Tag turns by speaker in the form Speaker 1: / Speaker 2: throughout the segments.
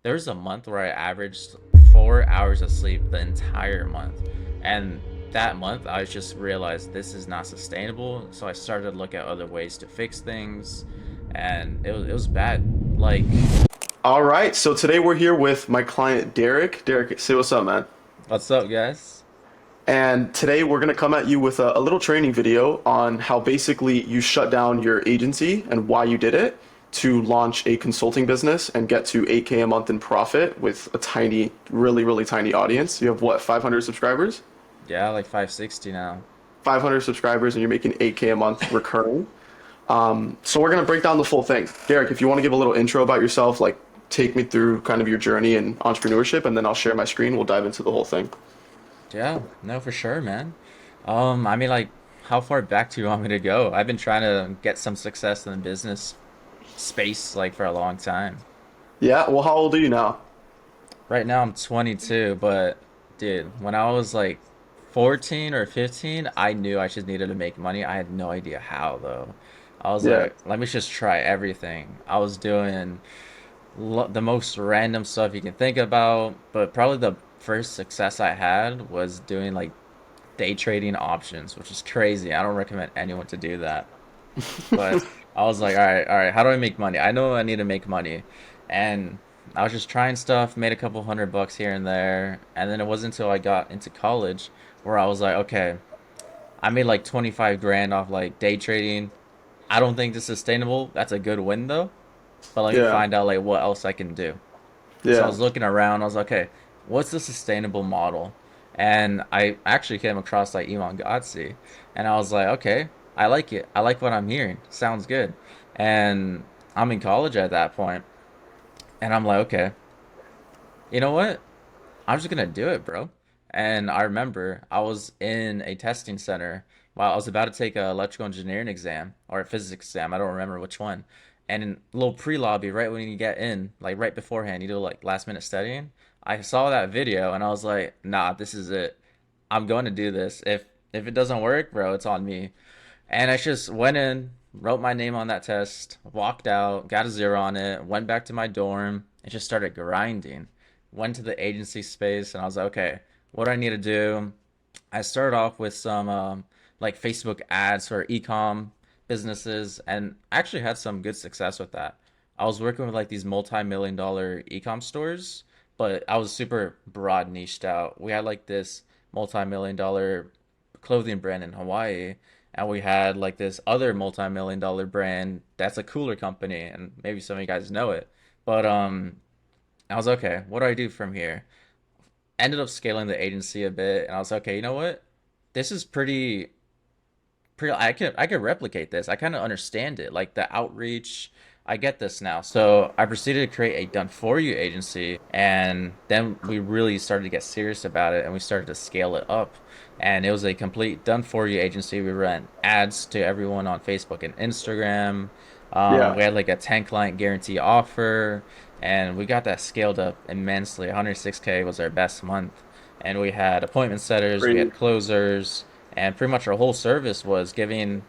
Speaker 1: there was a month where I averaged 4 hours of sleep the entire month. And that month, I just realized this is not sustainable. So I started to look at other ways to fix things. And it was bad. Like,
Speaker 2: All right, so today we're here with my client Derek. Derek, say what's up, man.
Speaker 1: what's up, guys?
Speaker 2: And today we're gonna come at you with a little training video on how basically you shut down your agency and why you did it to launch a consulting business and get to 8K a month in profit with a tiny, really, really tiny audience. You have what, 500 subscribers?
Speaker 1: Yeah, like 560 now.
Speaker 2: 500 subscribers and you're making 8K a month recurring. So we're gonna break down the full thing. Derek, if you want to give a little intro about yourself, like take me through kind of your journey in entrepreneurship, and then I'll share my screen. We'll dive into the whole thing.
Speaker 1: Yeah, no, for sure, man. I mean, like, how far back do you want me to go? I've been trying to get some success in the business space, like, for a long time.
Speaker 2: Yeah, well, how old are you now?
Speaker 1: Right now, I'm 22, but dude, when I was like 14 or 15, I knew I just needed to make money. I had no idea how, though. I was
Speaker 2: Yeah,
Speaker 1: like, let me just try everything. I was doing the most random stuff you can think about, but probably the first success I had was doing like day trading options, which is crazy. I don't recommend anyone to do that. But I was like, all right, how do I make money? I know I need to make money. And I was just trying stuff, made a couple $100 here and there. And then it wasn't until I got into college where I was like, okay, I made like 25 grand off like day trading. I don't think this is sustainable. That's a good win though. But let me
Speaker 2: yeah,
Speaker 1: find out like what else I can do. So I
Speaker 2: yeah.
Speaker 1: was looking around. I was like, okay, what's the sustainable model? And I actually came across like Elon Godsey, and I was like, okay, I like it. I like what I'm hearing. Sounds good. And I'm in college at that point, and I'm like, okay, you know what? I'm just gonna do it, bro. And I remember I was in a testing center while I was about to take a electrical engineering exam or a physics exam. I don't remember which one. And in a little pre-lobby, right when you get in, like right beforehand, you do like last minute studying. I saw that video and I was like, nah, this is it. I'm going to do this. If it doesn't work, bro, it's on me. And I just went in, wrote my name on that test, walked out, got a zero on it, went back to my dorm, and just started grinding. Went to the agency space, and I was like, okay, what do I need to do? I started off with some like Facebook ads for ecom businesses, and actually had some good success with that. I was working with like these multi-million-dollar ecom stores, but I was super broad niched out. We had like this multi-million-dollar clothing brand in Hawaii, and we had like this other multi-million-dollar brand that's a cooler company, and maybe some of you guys know it. But I was okay. What do I do from here? Ended up scaling the agency a bit, and I was okay. You know what? This is pretty. I could replicate this. I kind of understand it, like the outreach. I get this now. So I proceeded to create a done for you agency, and then we really started to get serious about it, and we started to scale it up. And it was a complete done for you agency. We ran ads to everyone on Facebook and Instagram.
Speaker 2: Yeah,
Speaker 1: We had like a 10 client guarantee offer, and we got that scaled up immensely. 106K was our best month, and we had appointment setters, we
Speaker 2: crazy.
Speaker 1: had closers, and pretty much our whole service was giving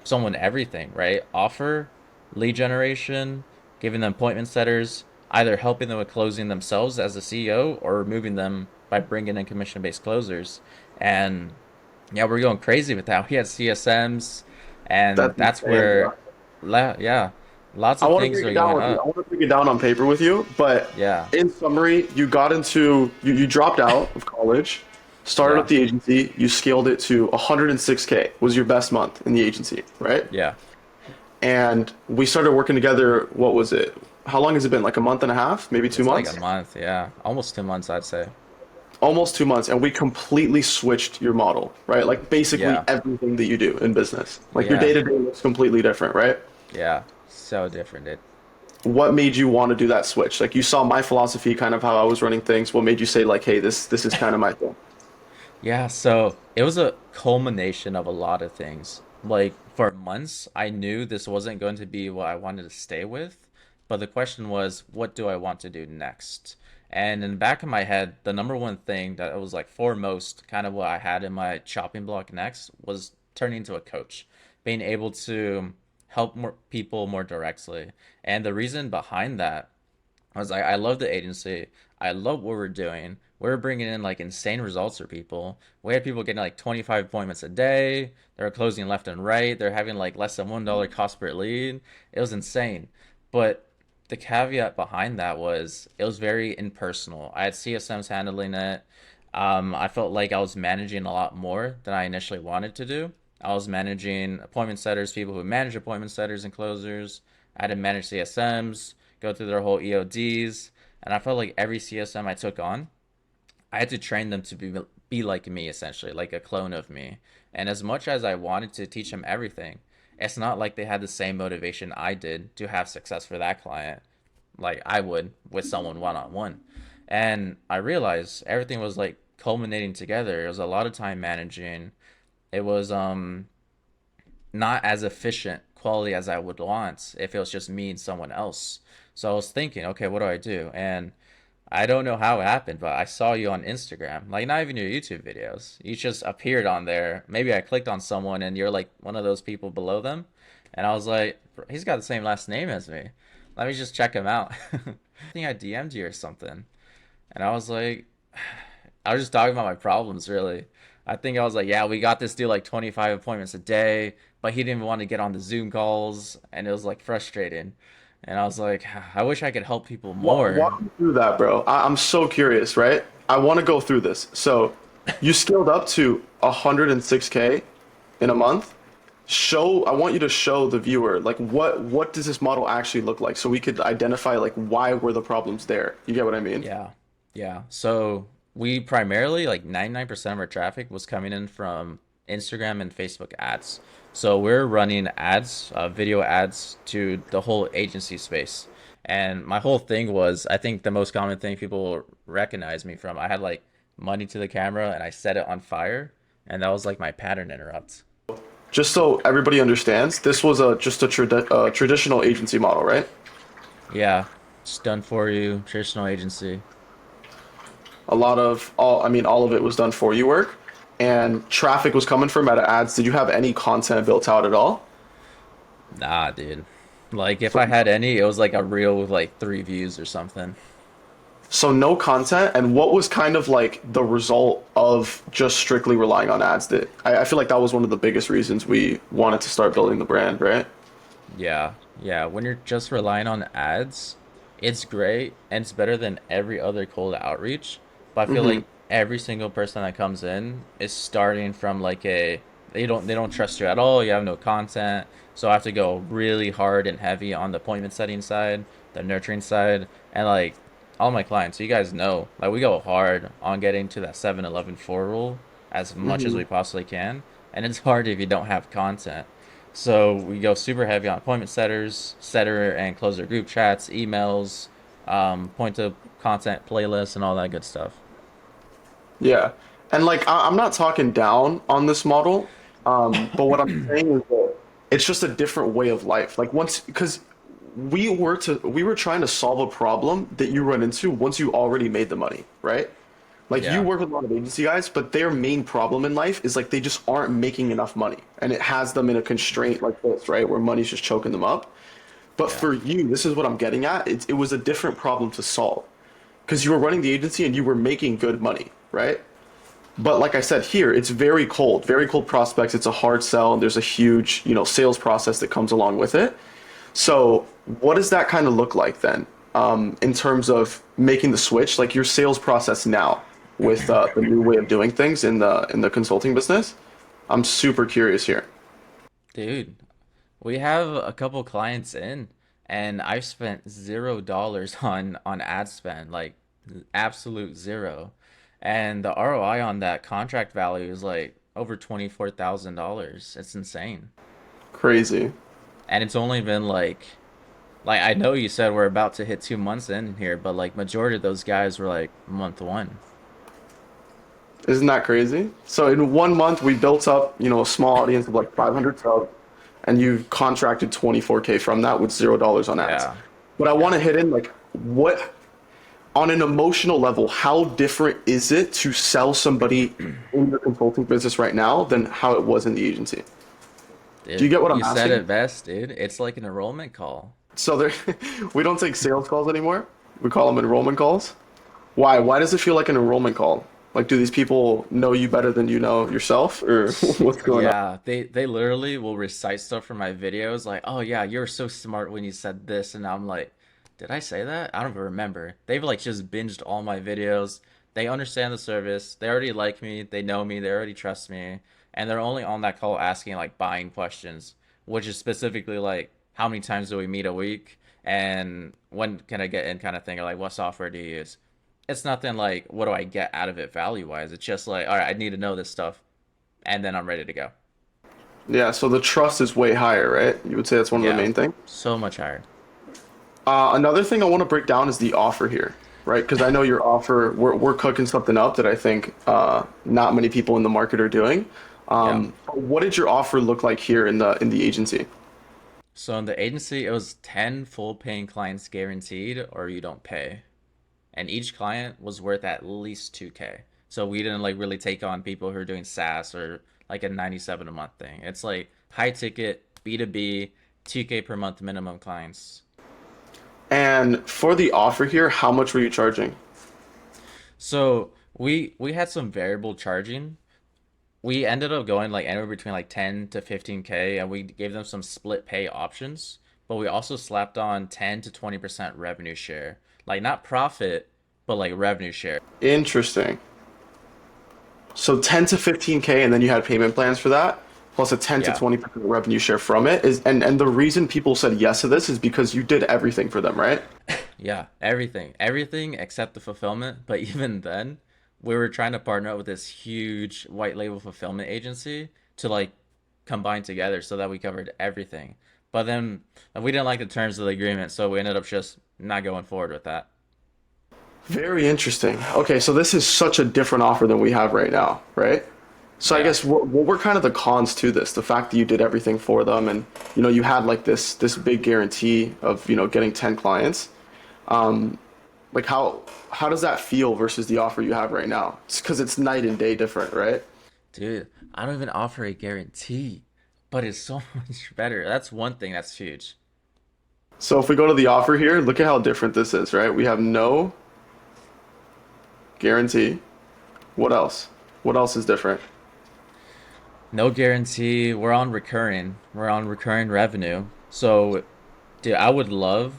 Speaker 1: someone everything, right? Offer, lead generation, giving them appointment setters, either helping them with closing themselves as a CEO or removing them by bringing in commission based closers. And yeah, we're going crazy with that. We had CSMs, and
Speaker 2: That's
Speaker 1: that's
Speaker 2: insane, bro.
Speaker 1: where, yeah, lots
Speaker 2: I
Speaker 1: of
Speaker 2: want to
Speaker 1: things
Speaker 2: break
Speaker 1: are
Speaker 2: it down
Speaker 1: going
Speaker 2: with you. I
Speaker 1: up.
Speaker 2: want to break it down on paper with you. But
Speaker 1: Yeah,
Speaker 2: in summary, you dropped out of college, started up
Speaker 1: yeah,
Speaker 2: the agency, you scaled it to 106K was your best month in the agency, right?
Speaker 1: yeah.
Speaker 2: And we started working together. What was it? How long has it been? Like a month and a half, maybe two
Speaker 1: It's like a
Speaker 2: months?
Speaker 1: month, yeah, almost 2 months, I'd say.
Speaker 2: Almost 2 months. And we completely switched your model, right? Like basically
Speaker 1: Yeah,
Speaker 2: everything that you do in business. Like your day
Speaker 1: yeah,
Speaker 2: to day looks completely different, right?
Speaker 1: yeah. So different, dude.
Speaker 2: What made you want to do that switch? Like you saw my philosophy, kind of how I was running things. What made you say like, hey, this is kind of my thing?
Speaker 1: Yeah, so it was a culmination of a lot of things. Like for months, I knew this wasn't going to be what I wanted to stay with, but the question was, what do I want to do next? And in the back of my head, the number one thing that was like foremost, kind of what I had in my chopping block next, was turning into a coach, being able to help more people more directly. And the reason behind that I was like, I love the agency. I love what we're doing. We're bringing in like insane results for people. We had people getting like 25 appointments a day. They're closing left and right. They're having like less than $1 cost per lead. It was insane. But the caveat behind that was it was very impersonal. I had CSMs handling it. I felt like I was managing a lot more than I initially wanted to do. I was managing appointment setters, people who manage appointment setters and closers. I had to manage CSMs, go through their whole EODs, and I felt like every CSM I took on, I had to train them to be like me essentially, like a clone of me. And as much as I wanted to teach them everything, it's not like they had the same motivation I did to have success for that client, like I would with someone one on one. And I realized everything was like culminating together. It was a lot of time managing. It was not as efficient quality as I would want if it was just me and someone else. So I was thinking, okay, what do I do? And I don't know how it happened, but I saw you on Instagram, like not even your YouTube videos. You just appeared on there. Maybe I clicked on someone and you're like one of those people below them. And I was like, he's got the same last name as me. Let me just check him out. I think I DM'd you or something. And I was like, I was just talking about my problems, really. I think I was like, yeah, we got this dude like 25 appointments a day, but he didn't want to get on the Zoom calls, and it was like frustrating. And I was like, I wish I could help people more.
Speaker 2: Walk me through that, bro. I'm so curious, right? I want to go through this. So, you scaled up to 106K in a month. I want you to show the viewer like what does this model actually look like so we could identify like why were the problems there. You get what I mean?
Speaker 1: Yeah. Yeah. So we primarily, like 99% of our traffic was coming in from Instagram and Facebook ads. So we're running ads, video ads to the whole agency space. And my whole thing was, I think the most common thing people recognize me from, I had like money to the camera and I set it on fire. And that was like my pattern interrupt.
Speaker 2: Just so everybody understands, this was a just a traditional agency model, right?
Speaker 1: Yeah. It's done for you, traditional agency.
Speaker 2: A lot of all, I mean, all of it was done for you work, and traffic was coming from meta ads. Did you have any content built out at all?
Speaker 1: Nah, dude. Like if
Speaker 2: So,
Speaker 1: I had any, it was like a reel with like 3 views or something.
Speaker 2: so no content, and what was kind of like the result of just strictly relying on ads? That I feel like that was one of the biggest reasons we wanted to start building the brand, right?
Speaker 1: Yeah, yeah. When you're just relying on ads, it's great and it's better than every other cold outreach. But I feel
Speaker 2: Hmm.
Speaker 1: like every single person that comes in is starting from like a they don't trust you at all. You have no content, so I have to go really hard and heavy on the appointment setting side, the nurturing side, and like all my clients. You guys know, like we go hard on getting to that 7-11 4 rule as much as
Speaker 2: Hmm.
Speaker 1: we possibly can, and it's hard if you don't have content. So we go super heavy on appointment setters, setter and closer group chats, emails, point to content playlists, and all that good stuff.
Speaker 2: Yeah, and like I'm not talking down on this model, but what I'm saying is that it's just a different way of life. Like once, because we were trying to solve a problem that you run into once you already made the money, right? Like you
Speaker 1: Yeah,
Speaker 2: work with a lot of agency guys, but their main problem in life is like they just aren't making enough money, and it has them in a constraint like this, right, where money's just choking them up. But
Speaker 1: yeah,
Speaker 2: for you, this is what I'm getting at. It was a different problem to solve because you were running the agency and you were making good money, right? But like I said here, it's very cold prospects. It's a hard sell, and there's a huge, sales process that comes along with it. So what does that kind of look like then, in terms of making the switch, like your sales process now with the new way of doing things in the consulting business? I'm super curious here.
Speaker 1: dude. We have a couple clients in, and I've spent $0 on ad spend, like absolute zero. And the ROI on that contract value is like over $24,000. It's insane.
Speaker 2: Crazy.
Speaker 1: And it's only been like I know you said we're about to hit 2 months in here, but like majority of those guys were like month one.
Speaker 2: Isn't that crazy? So in 1 month, we built up, a small audience of like 500 subs, and you contracted 24K from that with $0 on ads.
Speaker 1: Yeah.
Speaker 2: But I want
Speaker 1: Yeah.
Speaker 2: to hit in like what on an emotional level, how different is it to sell somebody in the consulting business right now than how it was in the agency? Do you
Speaker 1: Dude,
Speaker 2: get what I'm
Speaker 1: you said
Speaker 2: asking?
Speaker 1: it best, dude. It's like an enrollment call.
Speaker 2: So there, we don't take sales calls anymore. We call them enrollment calls. Why? Why does it feel like an enrollment call? Like, do these people know you better than you know yourself, or what's going on?
Speaker 1: Yeah, they literally will recite stuff from my videos like, "Oh yeah, you're so smart when you said this." And I'm like, "Did I say that? I don't even remember." They've like just binged all my videos. They understand the service. They already like me. They know me. They already trust me. And they're only on that call asking like buying questions, which is specifically like, "How many times do we meet a week?" and "When can I get in?" kind of thing, or like, "What software do you use?" It's nothing like, "What do I get out of it value wise?" It's just like, "All right, I need to know this stuff." And then I'm ready to go.
Speaker 2: Yeah, so the trust is way higher, right? You would say that's one of the
Speaker 1: Yeah,
Speaker 2: main things.
Speaker 1: so much higher.
Speaker 2: Another thing I want to break down is the offer here, right? Because I know your offer, we're cooking something up that I think not many people in the market are doing.
Speaker 1: Yeah.
Speaker 2: What did your offer look like here in the agency?
Speaker 1: So in the agency, it was 10 full paying clients guaranteed, or you don't pay. And each client was worth at least 2K. So we didn't like really take on people who are doing SaaS or like a 97 a month thing. It's like high ticket, B2B, 2K per month minimum clients.
Speaker 2: And for the offer here, how much were you charging?
Speaker 1: So we had some variable charging. We ended up going like anywhere between like 10 to 15K, and we gave them some split pay options, but we also slapped on 10 to 20% revenue share. Like not profit, but like revenue share.
Speaker 2: Interesting. So 10 to 15K, and then you had payment plans for that, plus a 10 to
Speaker 1: Yeah.
Speaker 2: 20% revenue share from it is, and the reason people said yes to this is because you did everything for them, right?
Speaker 1: Yeah, everything. Everything except the fulfillment, but even then, we were trying to partner up with this huge white label fulfillment agency to like combine together so that we covered everything. But then we didn't like the terms of the agreement, so we ended up just not going forward with that.
Speaker 2: Very interesting. Okay, so this is such a different offer than we have right now, right? So I
Speaker 1: Yeah.
Speaker 2: guess what were kind of the cons to this? The fact that you did everything for them, and you had like this big guarantee of getting 10 clients. Like how does that feel versus the offer you have right now? It's because it's night and day different, right?
Speaker 1: Dude, I don't even offer a guarantee, but it's so much better. That's one thing that's huge.
Speaker 2: So if we go to the offer here, look at how different this is, right? We have no guarantee. What else? What else is different?
Speaker 1: No guarantee. We're on recurring revenue. So, dude, I would love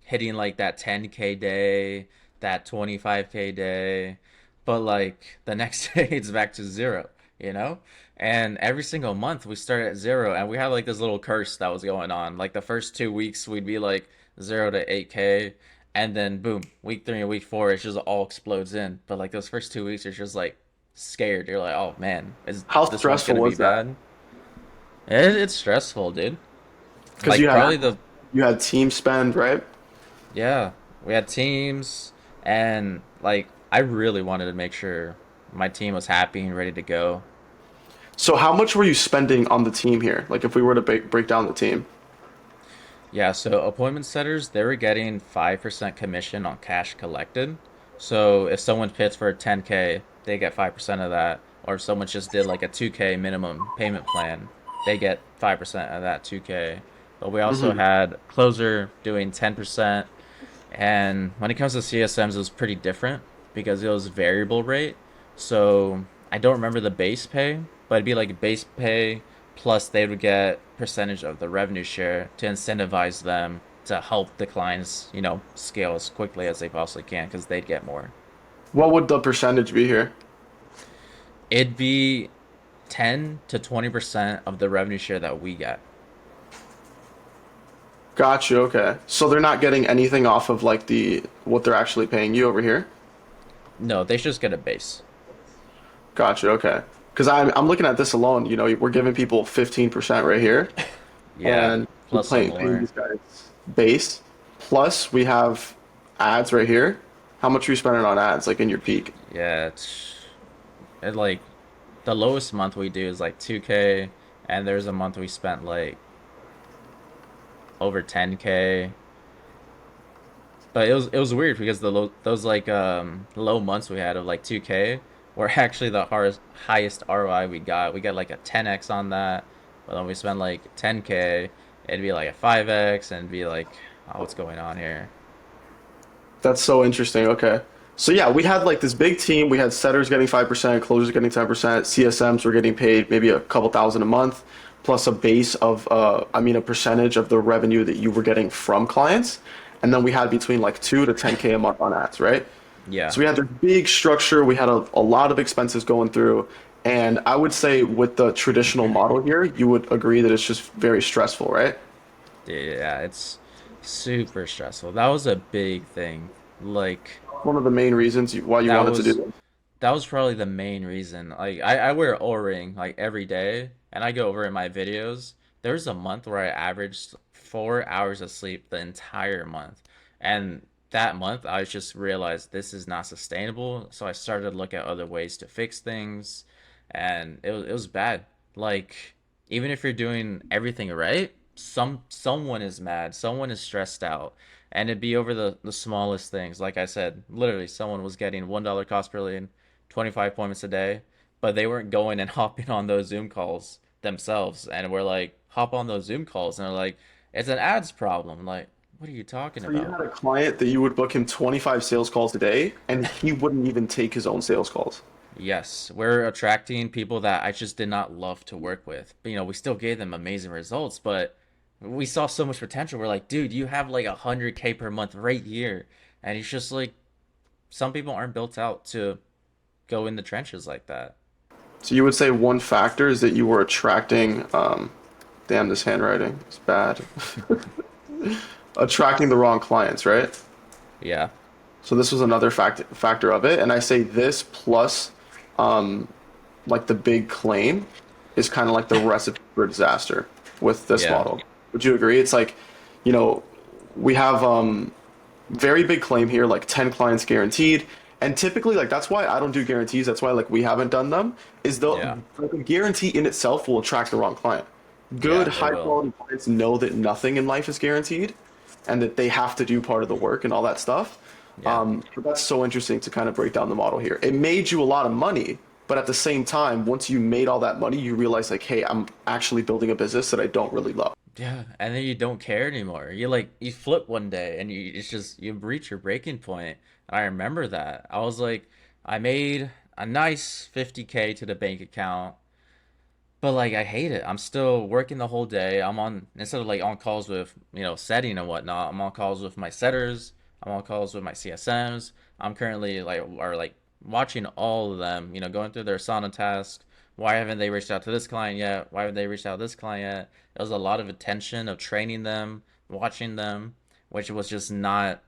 Speaker 1: hitting like that 10K day, that 25K day, but like the next day it's back to zero, you know? And every single month we start at zero, and we had like this little curse that was going on. Like the first 2 weeks we'd be like 0 to 8K, and then boom, week 3 and week 4 it just all explodes in. But like those first 2 weeks you're just like scared. You're like, oh man, is
Speaker 2: How
Speaker 1: this month
Speaker 2: stressful
Speaker 1: gonna be
Speaker 2: was that?
Speaker 1: bad? It's stressful, dude.
Speaker 2: Because
Speaker 1: Like probably the
Speaker 2: you had team spend, right?
Speaker 1: Yeah, we had teams, and like I really wanted to make sure my team was happy and ready to go.
Speaker 2: So how much were you spending on the team here? Like if we were to break down the team.
Speaker 1: Yeah, so appointment setters, they were getting 5% commission on cash collected. So if someone pits for 10K, they get 5% of that. Or if someone just did like a 2K minimum payment plan, they get 5% of that 2K. But we also
Speaker 2: Hmm.
Speaker 1: had closer doing 10%. And when it comes to CSMs, it was pretty different because it was variable rate. So I don't remember the base pay, but it'd be like base pay plus they would get percentage of the revenue share to incentivize them to help the clients, scale as quickly as they possibly can because they'd get more.
Speaker 2: What would the percentage be here?
Speaker 1: It'd be 10 to 20% of the revenue share that we get.
Speaker 2: Got you. Okay. So they're not getting anything off of like the what they're actually paying you over here.
Speaker 1: No, they just get a base.
Speaker 2: Got you. Okay. Because I'm looking at this alone. We're giving people 15% right here,
Speaker 1: Yeah,
Speaker 2: and we're
Speaker 1: plus some
Speaker 2: paying
Speaker 1: more.
Speaker 2: these guys base. Plus we have ads right here. How much are you spending on ads, like in your peak?
Speaker 1: Yeah, it like the lowest month we do is like 2K, and there's a month we spent like over 10K. But it was weird because those like low months we had of like 2K were actually the highest ROI we got. We got like a 10x on that. But then we spent like 10K, it'd be like a 5x and be like, oh, what's going on here?
Speaker 2: That's so interesting. Okay. So yeah, we had like this big team. We had setters getting 5%, closers getting 10%, CSMs were getting paid maybe a couple thousand a month, plus a base of a percentage of the revenue that you were getting from clients. And then we had between like 2 to 10K a month on ads, right?
Speaker 1: Yeah.
Speaker 2: So we had this big structure. We had a lot of expenses going through. And I would say with the traditional model here, you would agree that it's just very stressful, right?
Speaker 1: Yeah, it's super stressful. That was a big thing. Like
Speaker 2: One of the main reasons why you
Speaker 1: that
Speaker 2: wanted to do
Speaker 1: was
Speaker 2: this.
Speaker 1: that was probably the main reason. Like I wear O-ring like every day and I go over in my videos. There's a month where I averaged 4 hours of sleep the entire month. And that month I just realized this is not sustainable. So I started to look at other ways to fix things and it was bad. Like even if you're doing everything right, someone is mad, someone is stressed out, and it'd be over the smallest things. Like I said, literally someone was getting $1 cost per lead, 25 appointments a day, but they weren't going and hopping on those Zoom calls themselves. And we're like, hop on those Zoom calls, and they're like, it's an ads problem. Like, what are you talking
Speaker 2: So you
Speaker 1: about?
Speaker 2: had a client that you would book him 25 sales calls a day, and he wouldn't even take his own sales calls.
Speaker 1: Yes, we're attracting people that I just did not love to work with. But, we still gave them amazing results, but we saw so much potential. We're like, dude, you have like 100K per month right here. And it's just like some people aren't built out to go in the trenches like that.
Speaker 2: So you would say one factor is that you were attracting, damn, this handwriting is bad. Attracting the wrong clients, right?
Speaker 1: Yeah.
Speaker 2: So this was another factor of it. And I say this plus, um, like the big claim is kind of like the recipe for disaster with this
Speaker 1: Yeah.
Speaker 2: model. Would you agree? It's like, you know, we have very big claim here, like 10 clients guaranteed. And typically, like that's why I don't do guarantees. That's why like we haven't done them. Is the
Speaker 1: Yeah.
Speaker 2: like a guarantee in itself will attract the wrong client. Good,
Speaker 1: Yeah, it
Speaker 2: high
Speaker 1: will.
Speaker 2: quality clients know that nothing in life is guaranteed, and that they have to do part of the work and all that stuff.
Speaker 1: Yeah.
Speaker 2: But that's so interesting to kind of break down the model here. It made you a lot of money, but at the same time, once you made all that money, you realize like, hey, I'm actually building a business that I don't really love.
Speaker 1: Yeah. And then you don't care anymore. You flip one day and it's just, you reach your breaking point. And I remember that. I was like, I made a nice 50K to the bank account. But like I hate it. I'm still working the whole day. I'm on instead of like on calls with, setting and whatnot, I'm on calls with my setters, I'm on calls with my CSMs. I'm currently like watching all of them, going through their Asana task. Why haven't they reached out to this client yet? Why haven't they reached out to this client yet? There was a lot of attention of training them, watching them, which was just not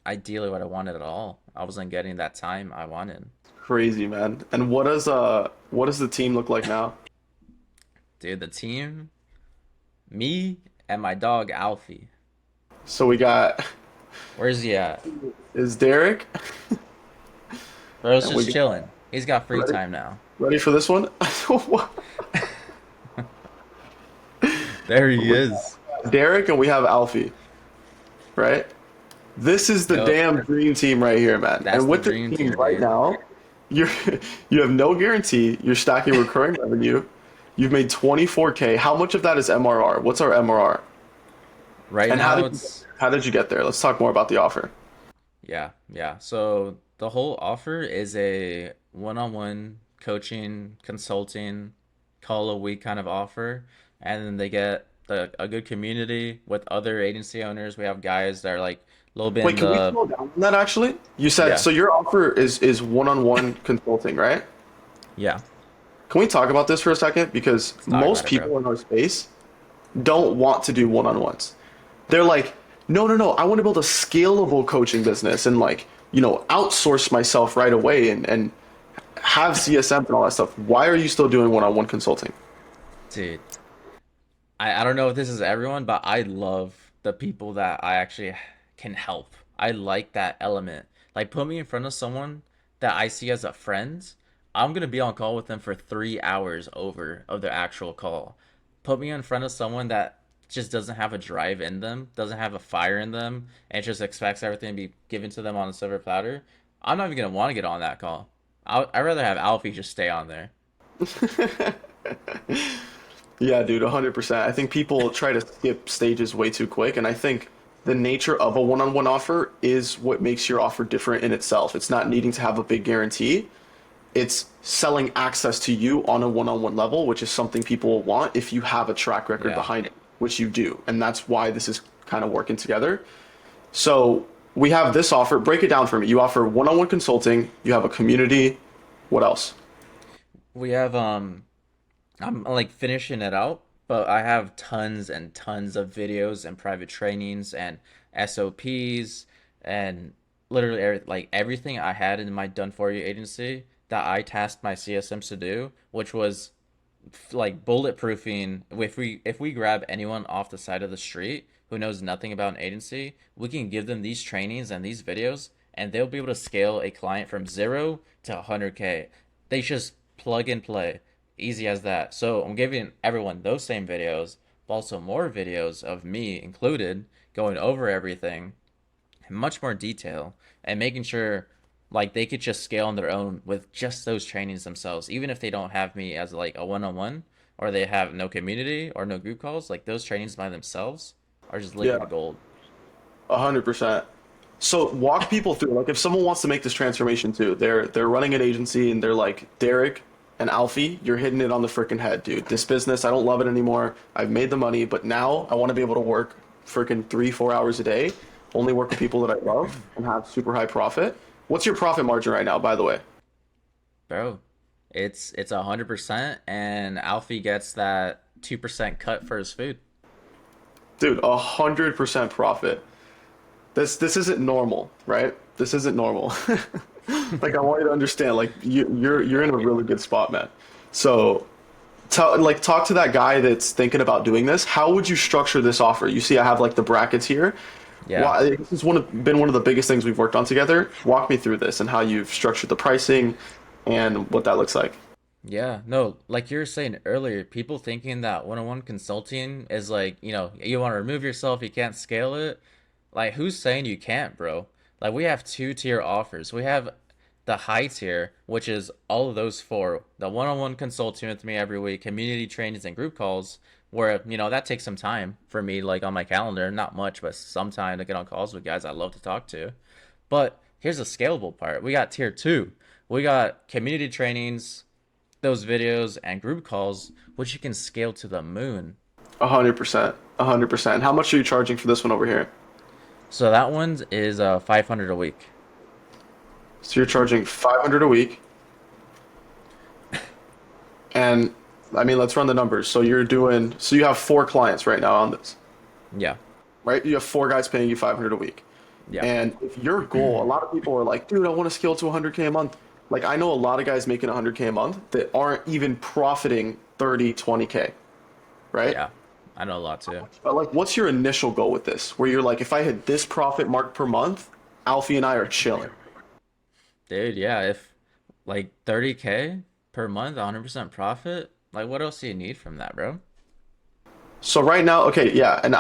Speaker 1: ideally what I wanted at all. I wasn't getting that time I wanted.
Speaker 2: Crazy, man. And what does the team look like now?
Speaker 1: Dude, the team, me and my dog Alfie.
Speaker 2: So we got
Speaker 1: Where's he at?
Speaker 2: is Derek,
Speaker 1: Bro's
Speaker 2: and we
Speaker 1: just
Speaker 2: got
Speaker 1: chilling. He's got free
Speaker 2: ready
Speaker 1: time now.
Speaker 2: ready for this one.
Speaker 1: There he is.
Speaker 2: Derek and we have Alfie, right? This is the
Speaker 1: Yup.
Speaker 2: damn dream team right here, man.
Speaker 1: That's
Speaker 2: And
Speaker 1: the
Speaker 2: with this
Speaker 1: dream
Speaker 2: team
Speaker 1: team,
Speaker 2: right
Speaker 1: dude.
Speaker 2: now, you're you have no guarantee. You're stacking recurring revenue. You've made 24K. How much of that is MRR? What's our MRR?
Speaker 1: Right
Speaker 2: And
Speaker 1: now it's
Speaker 2: how did you get there? Let's talk more about the offer.
Speaker 1: yeah, yeah. So the whole offer is a one-on-one coaching, consulting, call a week kind of offer, and then they get a good community with other agency owners. We have guys that are like a little bit
Speaker 2: Wait,
Speaker 1: in
Speaker 2: can we
Speaker 1: the
Speaker 2: slow down on that actually? You said
Speaker 1: yeah,
Speaker 2: so your offer is one-on-one consulting, right?
Speaker 1: yeah.
Speaker 2: Can we talk about this for a second? Because
Speaker 1: Let's talk
Speaker 2: most
Speaker 1: about it, bro.
Speaker 2: people in our space don't want to do one-on-ones. They're like, no, no, no, I want to build a scalable coaching business and like, outsource myself right away and have CSM and all that stuff. Why are you still doing one-on-one consulting?
Speaker 1: Dude, I don't know if this is everyone, but I love the people that I actually can help. I like that element. Like put me in front of someone that I see as a friend. I'm gonna be on call with them for 3 hours over of their actual call. Put me in front of someone that just doesn't have a drive in them, doesn't have a fire in them, and just expects everything to be given to them on a silver platter. I'm not even gonna want to get on that call. I'd rather have Alfie just stay on there.
Speaker 2: Yeah, dude, 100%. I think people try to skip stages way too quick, and I think the nature of a one-on-one offer is what makes your offer different in itself. It's not needing to have a big guarantee. It's selling access to you on a one-on-one level, which is something people will want if you have a track record
Speaker 1: Yeah.
Speaker 2: behind it, which you do. And that's why this is kind of working together. So we have this offer. Break it down for me. You offer one-on-one consulting, you have a community. What else?
Speaker 1: We have I'm like finishing it out, but I have tons and tons of videos and private trainings and SOPs and literally like everything I had in my done for you agency that I tasked my CSMs to do, which was like bulletproofing. If we grab anyone off the side of the street who knows nothing about an agency, we can give them these trainings and these videos, and they'll be able to scale a client from 0 to 100K. They just plug and play, easy as that. So I'm giving everyone those same videos, but also more videos of me included going over everything in much more detail and making sure like they could just scale on their own with just those trainings themselves, even if they don't have me as like a one-on-one, or they have no community or no group calls. Like those trainings by themselves are just
Speaker 2: Yeah,
Speaker 1: liquid gold.
Speaker 2: 100%. So walk people through, like if someone wants to make this transformation too, they're running an agency and they're like, Derek and Alfie, you're hitting it on the freaking head, dude. This business, I don't love it anymore. I've made the money, but now I want to be able to work freaking 3, 4 hours a day, only work with people that I love and have super high profit. What's your profit margin right now, by the way?
Speaker 1: Bro, it's 100%, and Alfie gets that 2% cut for his food.
Speaker 2: Dude, 100% profit. This isn't normal, right? This isn't normal. Like I want you to understand, like you're in a really good spot, man. So talk to that guy that's thinking about doing this. How would you structure this offer? You see, I have like the brackets here.
Speaker 1: Yeah.
Speaker 2: Why, this has been one of the biggest things we've worked on together. Walk me through this and how you've structured the pricing and what that looks like.
Speaker 1: Yeah, no, like you were saying earlier, people thinking that one-on-one consulting is like, you want to remove yourself, you can't scale it. Like, who's saying you can't, bro? Like, we have two-tier offers. We have the high tier, which is all of those four: the one-on-one consulting with me every week, community trainings, and group calls, where, that takes some time for me, like on my calendar. Not much, but some time to get on calls with guys I love to talk to. But here's the scalable part. We got tier two. We got community trainings, those videos, and group calls, which you can scale to the moon.
Speaker 2: 100%, 100%. How much are you charging for this one over here?
Speaker 1: So that one is 500 a week.
Speaker 2: So you're charging 500 a week, and I mean, let's run the numbers. So you have 4 clients right now on this,
Speaker 1: Yeah.
Speaker 2: right? You have 4 guys paying you 500 a week.
Speaker 1: Yeah.
Speaker 2: And if your goal, a lot of people are like, dude, I want to scale to 100K a month. Like I know a lot of guys making 100K a month that aren't even profiting 30, 20K, right?
Speaker 1: Yeah. I know a lot too.
Speaker 2: But like, what's your initial goal with this? Where you're like, if I hit this profit mark per month, Alfie and I are chilling.
Speaker 1: Dude, yeah, if like 30K per month, 100% profit, like what else do you need from that, bro?
Speaker 2: So right now, okay, yeah, and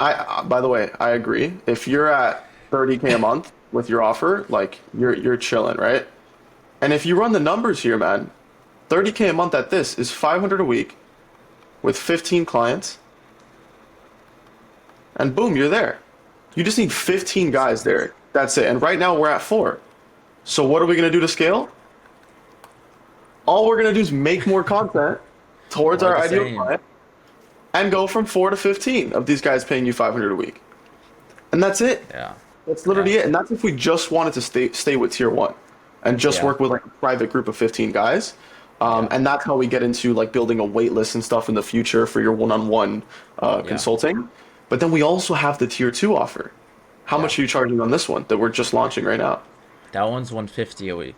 Speaker 2: by the way, I agree. If you're at 30K a month with your offer, like you're chilling, right? And if you run the numbers here, man, 30K a month at this is 500 a week with 15 clients, and boom, you're there. You just need 15 guys there. That's it. And right now we're at 4. So what are we gonna do to scale? All we're gonna do is make more content towards
Speaker 1: More
Speaker 2: our
Speaker 1: the
Speaker 2: ideal
Speaker 1: same.
Speaker 2: client and go from 4 to 15 of these guys paying you 500 a week. And that's it.
Speaker 1: Yeah.
Speaker 2: That's
Speaker 1: Yeah.
Speaker 2: literally it. And that's if we just wanted to stay with tier one and just
Speaker 1: Yeah.
Speaker 2: work with like a private group of 15 guys.
Speaker 1: Yeah.
Speaker 2: And that's how we get into like building a wait list and stuff in the future for your one-on-one
Speaker 1: Yeah.
Speaker 2: consulting. But then we also have the tier two offer. How
Speaker 1: Yeah.
Speaker 2: much are you charging on this one that we're just launching right now?
Speaker 1: That one's 150 a week.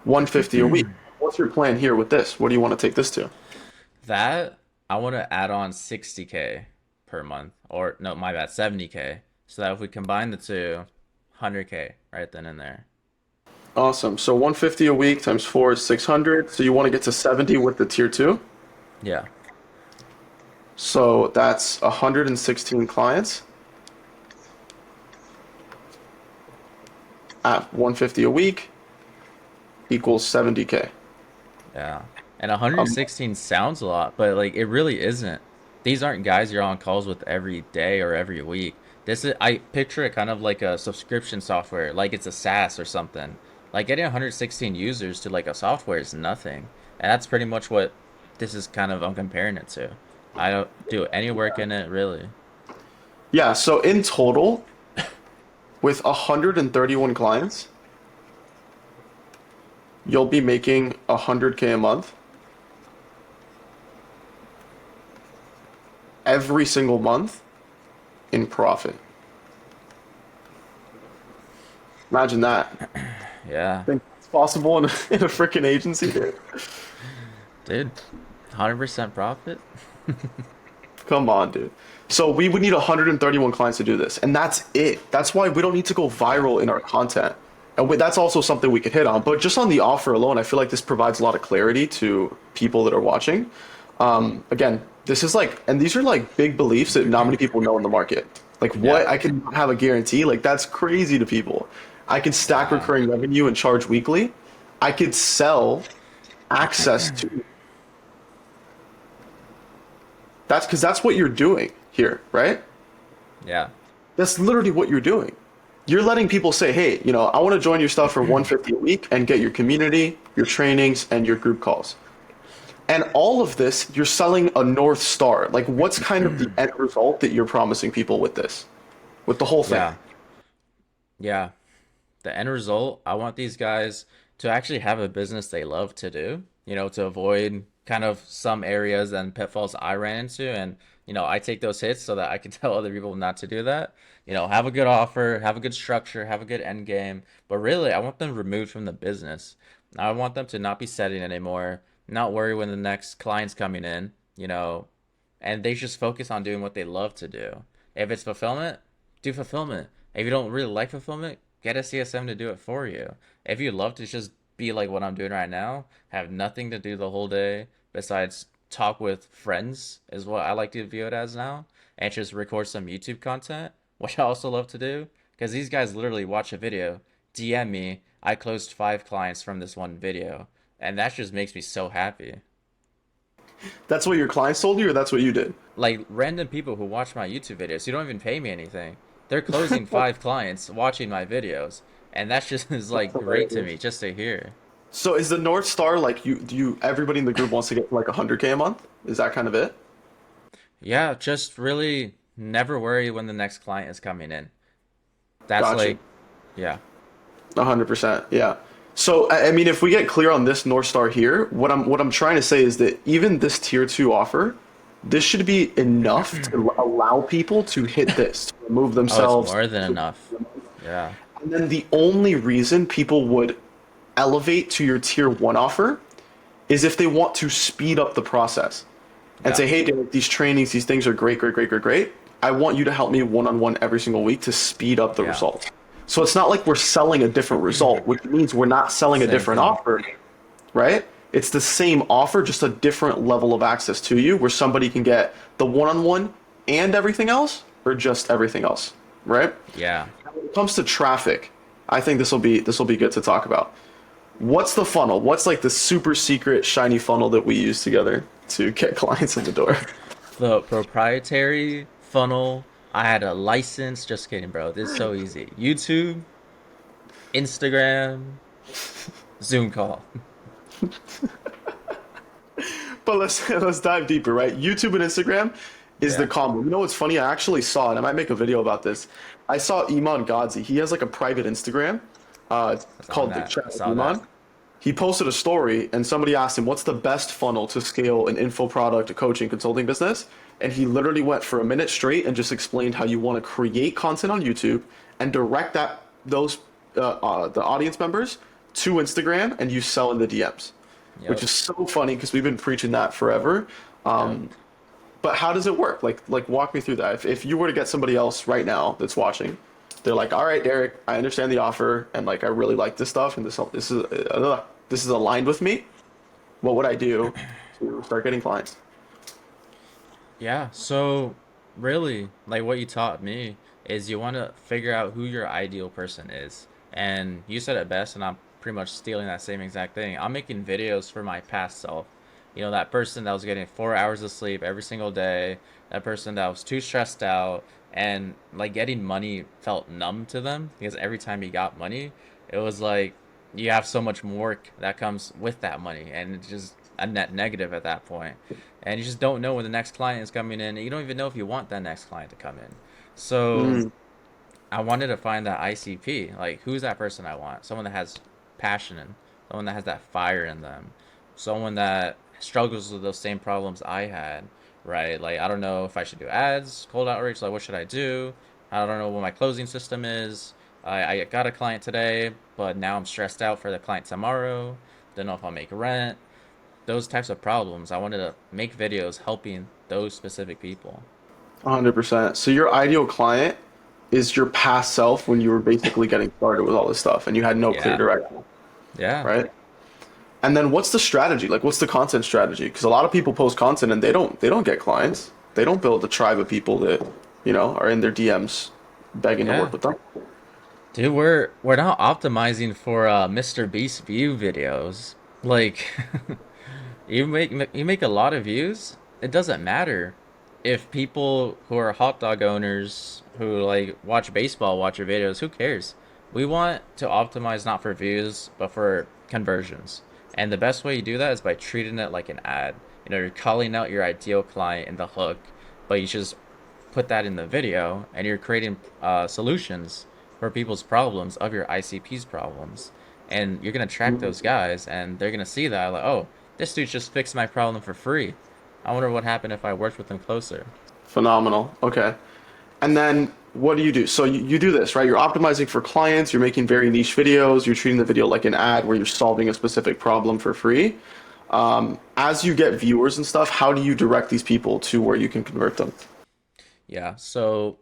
Speaker 2: 150 a week. What's your plan here with this? What do you want to take this to?
Speaker 1: That I want to add on 60K per month, or no, my bad, 70K. So that if we combine the two, 100K right then and there.
Speaker 2: Awesome. So 150 a week times 4 is 600. So you want to get to 70 with the tier two.
Speaker 1: Yeah.
Speaker 2: So that's 116 clients at 150 a week equals 70K.
Speaker 1: Yeah. And
Speaker 2: Um,
Speaker 1: 116 sounds a lot, but like it really isn't. these aren't guys you're on calls with every day or every week. This is I picture it kind of like a subscription software, like it's a SaaS or something. Like getting 116 users to like a software is nothing. And that's pretty much what this is kind of I'm comparing it to. I don't do any work in it really.
Speaker 2: Yeah, so in total, with 131 clients, you'll be making 100K a month every single month in profit. Imagine that.
Speaker 1: Yeah.
Speaker 2: Think it's possible in in a freaking agency, dude?
Speaker 1: Dude, 100% profit?
Speaker 2: Come on, dude. So we would need 131 clients to do this, and that's it. That's why we don't need to go
Speaker 1: Yeah.
Speaker 2: viral in our content. And that's also something we could hit on. But just on the offer alone, I feel like this provides a lot of clarity to people that are watching. Again, this is like, and these are like big beliefs that not many people know in the market. Like
Speaker 1: Yeah.
Speaker 2: what I can have a guarantee, like that's crazy to people. I could stack
Speaker 1: Yeah.
Speaker 2: recurring revenue and charge weekly. I could sell access to that's because that's what you're doing here, right?
Speaker 1: Yeah.
Speaker 2: That's literally what you're doing. You're letting people say, hey, I want to join your stuff for 150 a week and get your community, your trainings, and your group calls. And all of this, you're selling a North Star. Like, what's kind of the end result that you're promising people with this, with the whole thing?
Speaker 1: Yeah. Yeah. The end result, I want these guys to actually have a business they love to do, to avoid kind of some areas and pitfalls I ran into. And, I take those hits so that I can tell other people not to do that. Have a good offer, have a good structure, have a good end game. But really, I want them removed from the business. I want them to not be setting anymore, not worry when the next client's coming in, and they just focus on doing what they love to do. If it's fulfillment, do fulfillment. If you don't really like fulfillment, get a CSM to do it for you. If you love to just be like what I'm doing right now, have nothing to do the whole day besides talk with friends, is what I like to view it as now, and just record some YouTube content, which I also love to do. Because these guys literally watch a video, DM me, I closed 5 clients from this one video, and that just makes me so happy.
Speaker 2: That's what your clients told you, or that's what you did?
Speaker 1: Like random people who watch my YouTube videos, you don't even pay me anything. They're closing 5 clients watching my videos, and that just is
Speaker 2: That's
Speaker 1: like great to
Speaker 2: hilarious.
Speaker 1: me just to hear.
Speaker 2: So is the North Star like everybody in the group wants to get like 100K a month? Is that kind of it?
Speaker 1: Yeah, just really never worry when the next client is coming in. That's
Speaker 2: Got you.
Speaker 1: like, yeah,
Speaker 2: 100%. Yeah. So I mean, if we get clear on this North Star here, what I'm trying to say is that even this tier two offer, this should be enough to allow people to hit this, to remove
Speaker 1: oh, it's
Speaker 2: themselves.
Speaker 1: more than enough. Yeah,
Speaker 2: And then the only reason people would elevate to your tier one offer is if they want to speed up the process and
Speaker 1: yeah,
Speaker 2: say, hey, Derek, these trainings, these things are great, great, great, great, great. I want you to help me one on one every single week to speed up the
Speaker 1: yeah.
Speaker 2: results. So it's not like we're selling a different result, which means we're not selling a
Speaker 1: Same
Speaker 2: different
Speaker 1: thing.
Speaker 2: offer, right? It's the same offer, just a different level of access to you where somebody can get the one on one and everything else, or just everything else, right?
Speaker 1: Yeah.
Speaker 2: When it comes to traffic, I think this will be good to talk about. What's the funnel? What's like the super secret shiny funnel that we use together to get clients in the door?
Speaker 1: The proprietary funnel, I had a license. Just kidding, bro. This is so easy. YouTube, Instagram, Zoom call.
Speaker 2: But let's dive deeper, right? YouTube and Instagram is the
Speaker 1: Yeah,
Speaker 2: combo. You know what's funny? I actually saw it. I might make a video about this. I saw Iman Gadzhi. He has like a private Instagram
Speaker 1: I saw
Speaker 2: called the
Speaker 1: that. I
Speaker 2: Chat with
Speaker 1: saw that.
Speaker 2: Iman. He posted a story and somebody asked him, what's the best funnel to scale an info product, a coaching, consulting business? And he literally went for a minute straight and just explained how you want to create content on YouTube and direct those the audience members to Instagram and you sell in the DMs, which
Speaker 1: Yep.
Speaker 2: is so funny because we've been preaching that forever.
Speaker 1: Yep.
Speaker 2: But how does it work? Like walk me through that. If you were to get somebody else right now that's watching, they're like, all right, Derek, I understand the offer and like I really like this stuff and this is aligned with me. What would I do to start getting clients?
Speaker 1: Yeah, so really, like what you taught me is you want to figure out who your ideal person is. And you said it best, and I'm pretty much stealing that same exact thing. I'm making videos for my past self. You know, that person that was getting 4 hours of sleep every single day, that person that was too stressed out, and like getting money felt numb to them because every time you got money, it was like you have so much work that comes with that money, and it's just a net negative at that point. And you just don't know when the next client is coming in, and you don't even know if you want that next client to come in. So
Speaker 2: Mm,
Speaker 1: I wanted to find that ICP. Like, who's that person I want? Someone that has passion in, someone that has that fire in them, someone that struggles with those same problems I had, right? Like, I don't know if I should do ads, cold outreach. Like, what should I do? I don't know what my closing system is. I got a client today, but now I'm stressed out for the client tomorrow. Don't know if I'll make rent. Those types of problems. I wanted to make videos helping those specific people.
Speaker 2: 100%. So your ideal client is your past self when you were basically getting started with all this stuff and you had no clear
Speaker 1: Yeah.
Speaker 2: direction,
Speaker 1: Yeah.
Speaker 2: right? And then what's the strategy? Like what's the content strategy? Because a lot of people post content and they don't get clients. They don't build a tribe of people that, are in their DMs begging to work
Speaker 1: Yeah.
Speaker 2: with them.
Speaker 1: Dude, we're not optimizing for Mr. Beast view videos. Like you make a lot of views, it doesn't matter if people who are hot dog owners who like watch baseball watch your videos, who cares? We want to optimize not for views, but for conversions. And the best way you do that is by treating it like an ad. You know, you're calling out your ideal client in the hook, but you just put that in the video and you're creating solutions for people's problems of your ICP's problems. And you're going to track those guys and they're going to see that, like, oh, this dude just fixed my problem for free. I wonder what happened if I worked with him closer.
Speaker 2: Phenomenal. Okay. And then what do you do? So you do this, right? You're optimizing for clients, you're making very niche videos, you're treating the video like an ad where you're solving a specific problem for free. As you get viewers and stuff, how do you direct these people to where you can convert them?
Speaker 1: Yeah, so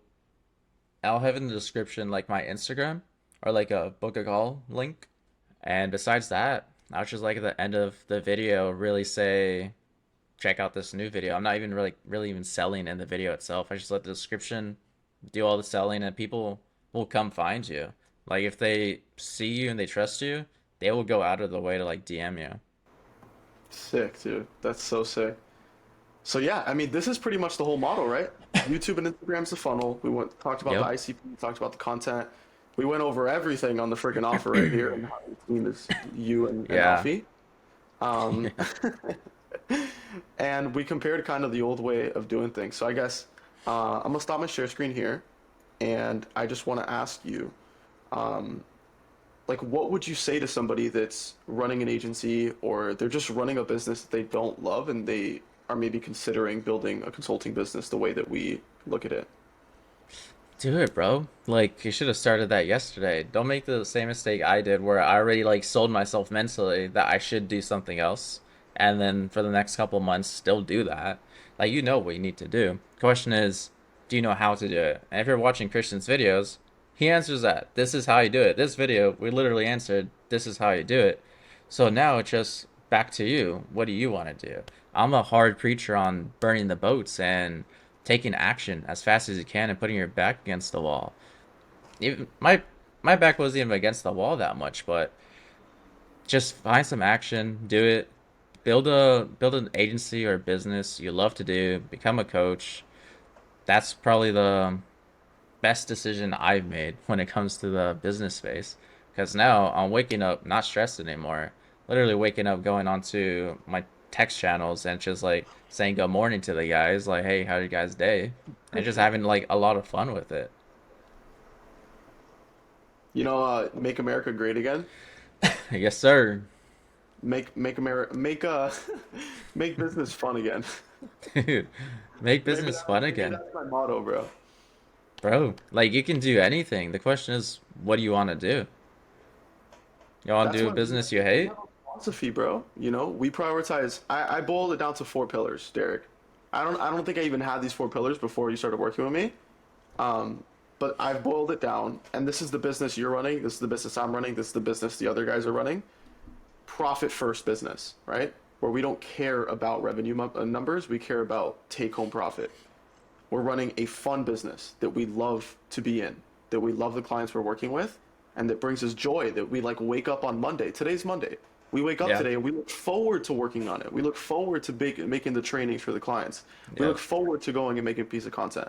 Speaker 1: I'll have in the description like my Instagram or like a book a call link. And besides that, I'll just like at the end of the video really say, check out this new video. I'm not even really even selling in the video itself. I just let the description do all the selling and people will come find you. Like if they see you and they trust you, they will go out of the way to like DM you.
Speaker 2: Sick, dude. That's so sick. So yeah, I mean, this is pretty much the whole model, right? YouTube and Instagram's the funnel. We went talked about the
Speaker 1: Yep.
Speaker 2: ICP, talked about the content. We went over everything on the freaking offer right here, and how the team is you and
Speaker 1: Yeah.
Speaker 2: Alfie. Um, and we compared kind of the old way of doing things. So I guess I'm gonna stop my share screen here, and I just want to ask you, um, like, what would you say to somebody that's running an agency or they're just running a business that they don't love and they are maybe considering building a consulting business the way that we look at it?
Speaker 1: Do it, bro. Like you should have started that yesterday. Don't make the same mistake I did where I already like sold myself mentally that I should do something else and then for the next couple months still do that. Like you know what you need to do. Question is, do you know how to do it? And if you're watching Christian's videos, he answers that. This is how you do it. This video, we literally answered, this is how you do it. So now it's just back to you. What do you want to do? I'm a hard preacher on burning the boats and taking action as fast as you can and putting your back against the wall. Even my back wasn't even against the wall that much, but just find some action, do it, build an agency or business you love to do, become a coach. That's probably the best decision I've made when it comes to the business space. Because now I'm waking up not stressed anymore. Literally waking up, going onto my text channels and just like saying good morning to the guys, like, hey, how's your guys' day? And just having like a lot of fun with it.
Speaker 2: Make America great again.
Speaker 1: Yes, sir.
Speaker 2: Make America make business fun again.
Speaker 1: Dude, make
Speaker 2: Maybe
Speaker 1: business fun
Speaker 2: maybe
Speaker 1: again.
Speaker 2: that's my motto, bro.
Speaker 1: Bro, like you can do anything. The question is, what do you want to do? You want to
Speaker 2: That's
Speaker 1: do a
Speaker 2: why
Speaker 1: business you
Speaker 2: we have
Speaker 1: hate?
Speaker 2: a philosophy, bro. We prioritize. I boiled it down to four pillars, Derek. I don't think I even had these four pillars before you started working with me. Um, but I've boiled it down, and this is the business you're running. This is the business I'm running. This is the business the other guys are running. Profit first business, right? Where we don't care about revenue numbers, we care about take home profit. We're running a fun business that we love to be in, that we love the clients we're working with, and that brings us joy that we like wake up on Monday. Today's Monday. We wake up
Speaker 1: Yeah.
Speaker 2: today and we look forward to working on it. We look forward to making the trainings for the clients. We look
Speaker 1: Yep.
Speaker 2: forward to going and making a piece of content.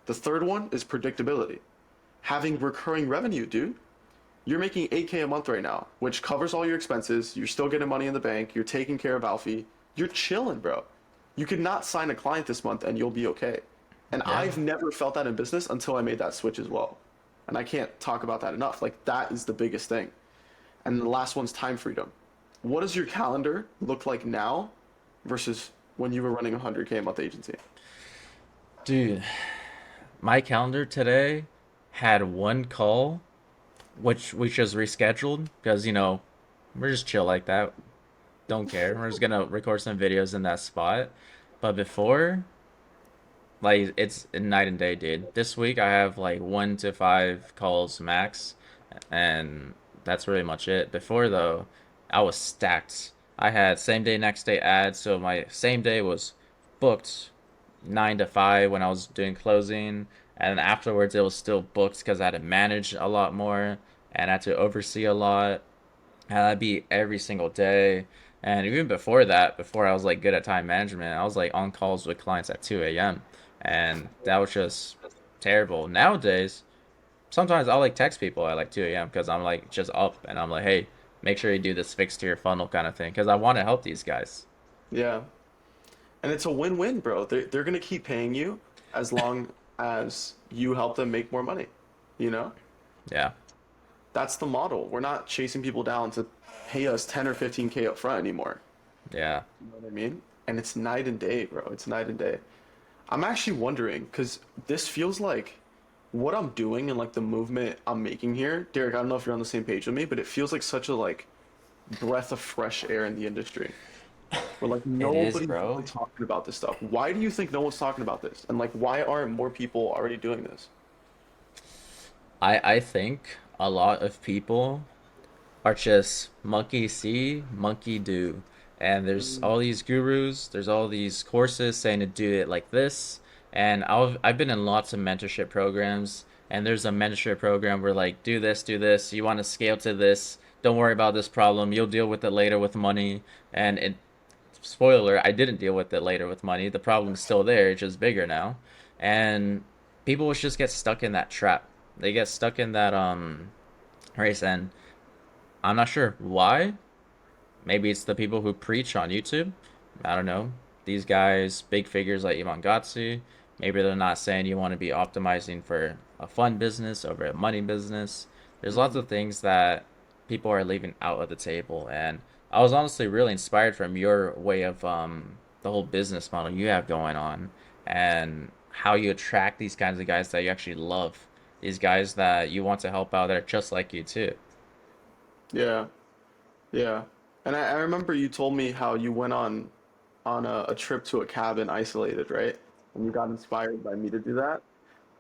Speaker 2: The third one is predictability. Having recurring revenue, dude. You're making 8K a month right now, which covers all your expenses. You're still getting money in the bank. You're taking care of Alfie. You're chilling, bro. You could not sign a client this month and you'll be okay. And
Speaker 1: Yeah.
Speaker 2: I've never felt that in business until I made that switch as well. And I can't talk about that enough. Like, that is the biggest thing. And the last one's time freedom. What does your calendar look like now versus when you were running a 100K a month agency?
Speaker 1: Dude, my calendar today had one call, which we just rescheduled because, we're just chill like that. Don't care. We're just gonna record some videos in that spot. But before, like, it's night and day, dude. This week I have like 1 to 5 calls max, and that's really much it. Before though, I was stacked. I had same day, next day ads, so my same day was booked 9 to 5 when I was doing closing, and afterwards it was still booked because I had to manage a lot more and I had to oversee a lot. And that'd be every single day. And even before that, before I was like good at time management, I was like on calls with clients at 2 a.m. And that was just terrible. Nowadays, sometimes I'll like text people at like 2 a.m. because I'm like just up and I'm like, hey, make sure you do this fix to your funnel kind of thing because I want to help these guys.
Speaker 2: Yeah. And it's a win-win, bro. They're gonna keep paying you as long as you help them make more money. You know?
Speaker 1: Yeah.
Speaker 2: That's the model. We're not chasing people down to pay us 10 or 15K up front anymore.
Speaker 1: Yeah.
Speaker 2: You know what I mean? And it's night and day, bro. It's night and day. I'm actually wondering because this feels like what I'm doing and like the movement I'm making here. Derek, I don't know if you're on the same page with me, but it feels like such a like breath of fresh air in the industry. Where like
Speaker 1: It is,
Speaker 2: nobody's really
Speaker 1: bro.
Speaker 2: talking about this stuff. Why do you think no one's talking about this? And like why aren't more people already doing this?
Speaker 1: I think a lot of people are just monkey see, monkey do. And there's
Speaker 2: Mm,
Speaker 1: all these gurus, there's all these courses saying to do it like this. And I've been in lots of mentorship programs, and there's a mentorship program where like do this, do this. You want to scale to this. Don't worry about this problem. You'll deal with it later with money. And it spoiler, I didn't deal with it later with money. The problem's still there, it's just bigger now. And people just get stuck in that trap. They get stuck in that race, and I'm not sure why. Maybe it's the people who preach on YouTube. I don't know. These guys, big figures like Iman Gotsi, maybe they're not saying you want to be optimizing for a fun business over a money business. There's lots
Speaker 2: mhm.
Speaker 1: of things that people are leaving out of the table. And I was honestly really inspired from your way of the whole business model you have going on and how you attract these kinds of guys that you actually love. These guys that you want to help out that are just like you too.
Speaker 2: Yeah, yeah. And I remember you told me how you went on a trip to a cabin isolated, right? And you got inspired by me to do that.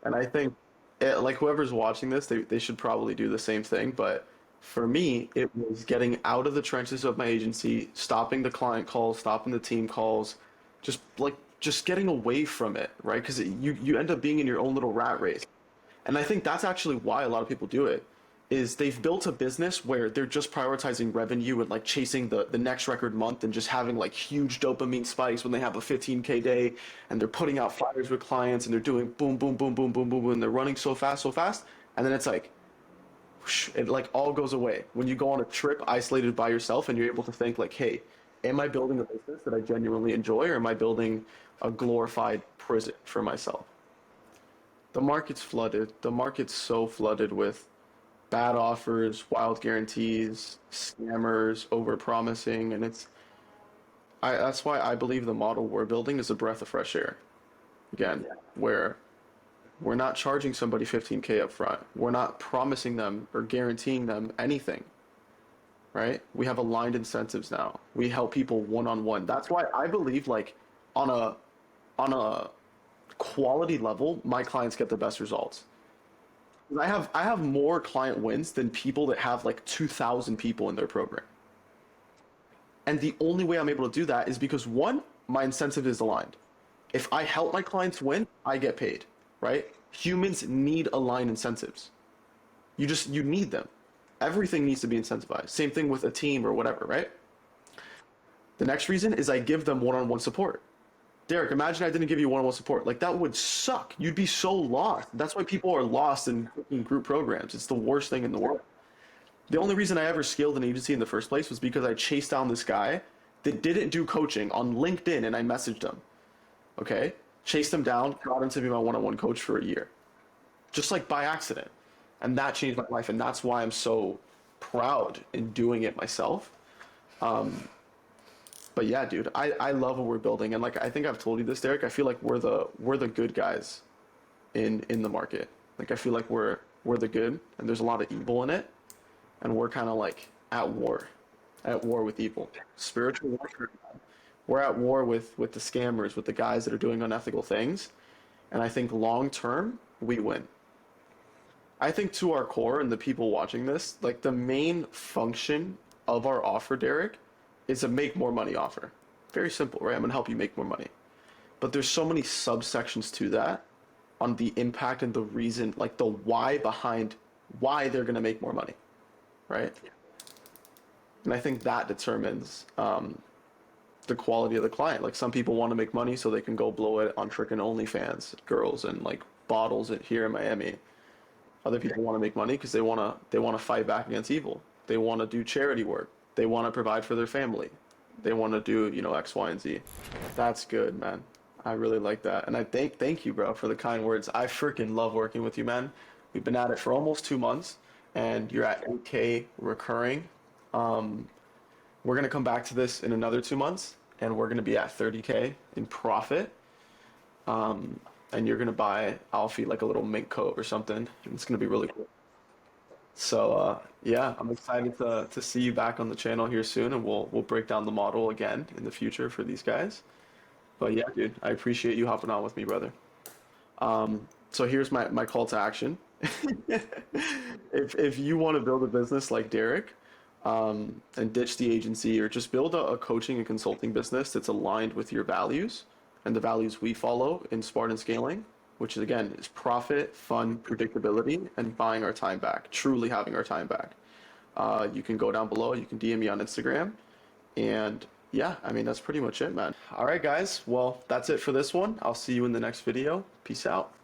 Speaker 2: And I think like whoever's watching this, they should probably do the same thing. But for me, it was getting out of the trenches of my agency, stopping the client calls, stopping the team calls, just getting away from it, right? Because you end up being in your own little rat race. And I think that's actually why a lot of people do it, is they've built a business where they're just prioritizing revenue and like chasing the next record month and just having like huge dopamine spikes when they have a 15K day and they're putting out flyers with clients and they're doing boom, boom, boom, boom, boom, boom, boom, and they're running so fast, so fast. And then it's like, whoosh, it like all goes away when you go on a trip isolated by yourself and you're able to think like, hey, am I building a business that I genuinely enjoy or am I building a glorified prison for myself? The market's flooded. The market's so flooded with bad offers, wild guarantees, scammers, overpromising, and that's why I believe the model we're building is a breath of fresh air. Again, where we're not charging somebody 15K up front. We're not promising them or guaranteeing them anything, right? We have aligned incentives now. We help people one on one. That's why I believe like on a quality level, my clients get the best results. I have more client wins than people that have like 2,000 people in their program. And the only way I'm able to do that is because one, my incentive is aligned. If I help my clients win, I get paid, right? Humans need aligned incentives. You need them. Everything needs to be incentivized. Same thing with a team or whatever, right? The next reason is I give them one-on-one support. Derek, imagine I didn't give you one-on-one support. Like that would suck. You'd be so lost. That's why people are lost in group programs. It's the worst thing in the world. The only reason I ever scaled an agency in the first place was because I chased down this guy that didn't do coaching on LinkedIn and I messaged him. Okay? Chased him down, got him to be my one-on-one coach for a year. Just like by accident. And that changed my life. And that's why I'm so proud in doing it myself. But yeah, dude, I love what we're building. And like I think I've told you this, Derek. I feel like we're the good guys in the market. Like I feel like we're the good and there's a lot of evil in it. And we're kind of like at war with evil. Spiritual warfare. We're at war with the scammers, with the guys that are doing unethical things. And I think long term, we win. I think to our core and the people watching this, like the main function of our offer, Derek, is a make more money offer. Very simple, right? I'm gonna help you make more money. But there's so many subsections to that on the impact and the reason, like the why behind why they're gonna make more money, right? And I think that determines the quality of the client. Like some people want to make money so they can go blow it on freaking OnlyFans girls and like bottles it here in Miami. Other people want to make money because they want to fight back against evil. They want to do charity work. They want to provide for their family. They want to do, X, Y, and Z. That's good, man. I really like that. And I thank you, bro, for the kind words. I freaking love working with you, man. We've been at it for almost 2 months and you're at 8K recurring. We're gonna come back to this in another 2 months and we're gonna be at 30K in profit. And you're gonna buy Alfie like a little mink coat or something. And it's gonna be really cool. So yeah, I'm excited to see you back on the channel here soon, and we'll break down the model again in the future for these guys. But yeah, dude, I appreciate you hopping on with me, brother. So here's my call to action. If you want to build a business like Derek, and ditch the agency or just build a coaching and consulting business that's aligned with your values and the values we follow in Spartan Scaling, which is again is profit, fun, predictability, and buying our time back, truly having our time back. You can go down below, you can DM me on Instagram, and yeah, I mean that's pretty much it, man. All right, guys. Well, that's it for this one. I'll see you in the next video. Peace out.